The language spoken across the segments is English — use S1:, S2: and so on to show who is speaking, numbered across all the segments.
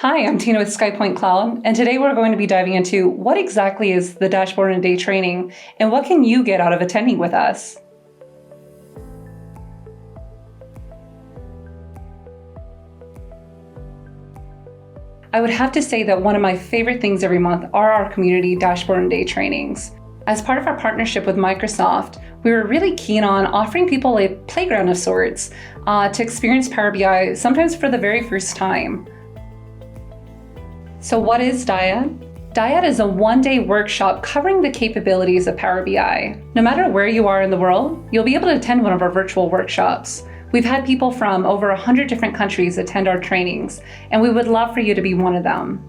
S1: Hi, I'm Tina with SkyPoint Cloud, and today we're going to be diving into what exactly is the Dashboard in a Day training and what can you get out of attending with us. I would have to say that one of my favorite things every month are our community Dashboard in a Day trainings. As part of our partnership with Microsoft, we were really keen on offering people a playground of sorts to experience Power BI, sometimes for the very first time. So what is DIAD? DIAD is a one-day workshop covering the capabilities of Power BI. No matter where you are in the world, you'll be able to attend one of our virtual workshops. We've had people from over 100 different countries attend our trainings, and we would love for you to be one of them.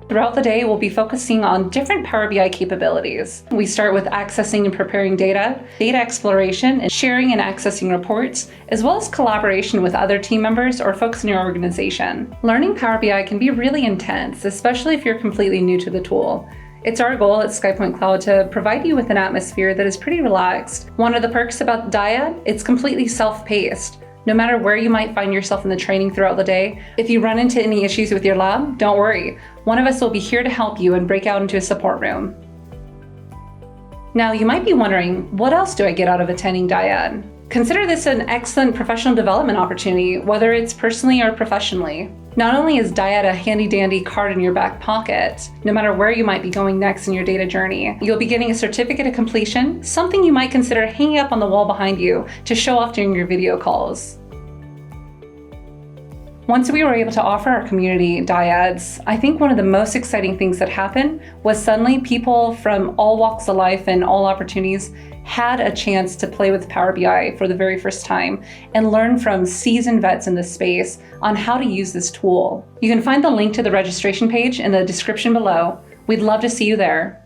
S1: Throughout the day, we'll be focusing on different Power BI capabilities. We start with accessing and preparing data exploration, and sharing and accessing reports, as well as collaboration with other team members or folks in your organization. Learning Power BI can be really intense, especially if you're completely new to the tool. It's our goal at SkyPoint Cloud to provide you with an atmosphere that is pretty relaxed. One of the perks about DIAD, it's completely self-paced. No matter where you might find yourself in the training throughout the day, if you run into any issues with your lab, don't worry. One of us will be here to help you and break out into a support room. Now, you might be wondering, what else do I get out of attending DIAD? Consider this an excellent professional development opportunity, whether it's personally or professionally. Not only is DIAD a handy-dandy card in your back pocket, no matter where you might be going next in your data journey, you'll be getting a certificate of completion, something you might consider hanging up on the wall behind you to show off during your video calls. Once we were able to offer our community DIADs, I think one of the most exciting things that happened was suddenly people from all walks of life and all opportunities had a chance to play with Power BI for the very first time and learn from seasoned vets in this space on how to use this tool. You can find the link to the registration page in the description below. We'd love to see you there.